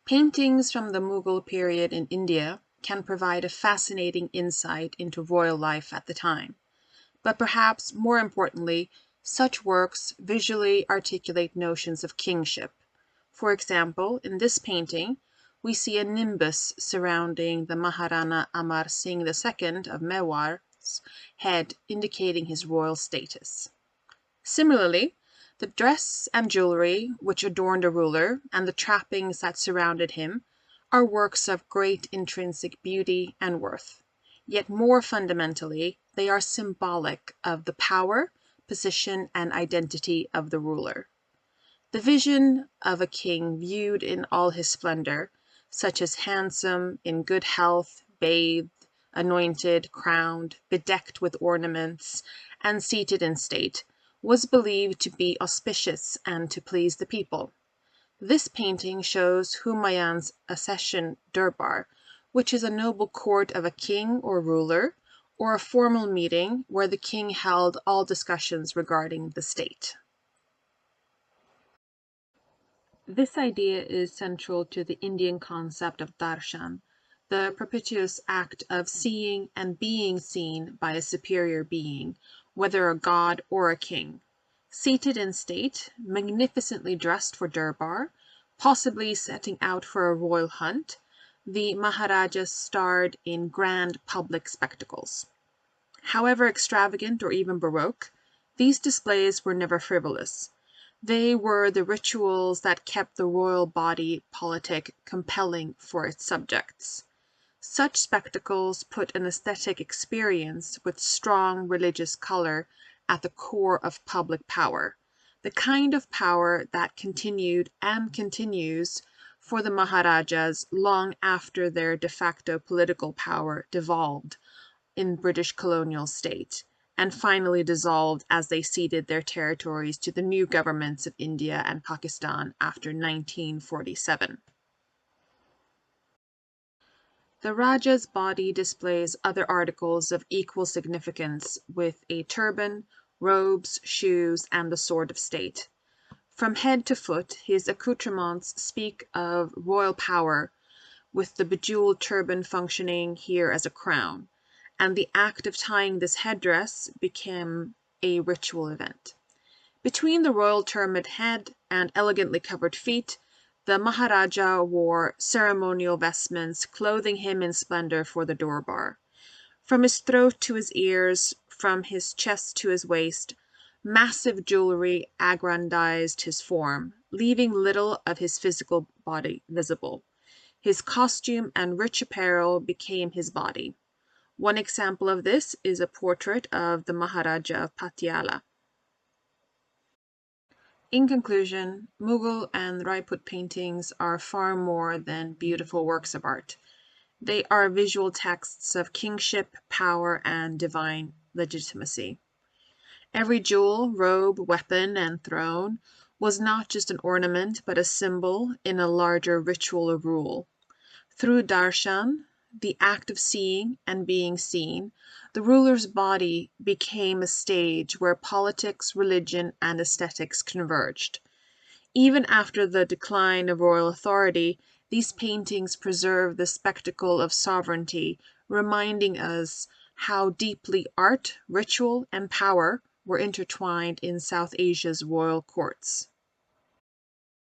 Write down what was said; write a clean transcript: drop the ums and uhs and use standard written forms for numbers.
Paintings from the Mughal period in India can provide a fascinating insight into royal life at the time. But perhaps more importantly, such works visually articulate notions of kingship. For example, in this painting, we see a nimbus surrounding the Maharana Amar Singh II of Mewar's head, indicating his royal status. Similarly, the dress and jewelry which adorned a ruler and the trappings that surrounded him are works of great intrinsic beauty and worth. Yet more fundamentally, they are symbolic of the power, position, and identity of the ruler. The vision of a king viewed in all his splendor, such as handsome, in good health, bathed, anointed, crowned, bedecked with ornaments, and seated in state, was believed to be auspicious and to please the people. This painting shows Humayun's accession durbar, which is a noble court of a king or ruler, or a formal meeting where the king held all discussions regarding the state. This idea is central to the Indian concept of darshan, the perpetuous act of seeing and being seen by a superior being, whether a god or a king. Seated in state, magnificently dressed for durbar, possibly setting out for a royal hunt, the Maharaja starred in grand public spectacles. However extravagant or even baroque, these displays were never frivolous. They were the rituals that kept the royal body politic compelling for its subjects. Such spectacles put an aesthetic experience with strong religious color at the core of public power, the kind of power that continued and continues for the Maharajas long after their de facto political power devolved in British colonial state, and finally dissolved as they ceded their territories to the new governments of India and Pakistan after 1947. The Raja's body displays other articles of equal significance with a turban, robes, shoes, and the sword of state. From head to foot, his accoutrements speak of royal power, with the bejeweled turban functioning here as a crown, and the act of tying this headdress became a ritual event. Between the royal turbaned head and elegantly covered feet, the Maharaja wore ceremonial vestments clothing him in splendor for the durbar. From his throat to his ears, from his chest to his waist, massive jewelry aggrandized his form, leaving little of his physical body visible. His costume and rich apparel became his body. One example of this is a portrait of the Maharaja of Patiala. In conclusion, Mughal and Rajput paintings are far more than beautiful works of art. They are visual texts of kingship, power, and divine legitimacy. Every jewel, robe, weapon, and throne was not just an ornament, but a symbol in a larger ritual of rule. Through darshan, the act of seeing and being seen, the ruler's body became a stage where politics, religion, and aesthetics converged. Even after the decline of royal authority, these paintings preserve the spectacle of sovereignty, reminding us how deeply art, ritual, and power were intertwined in South Asia's royal courts.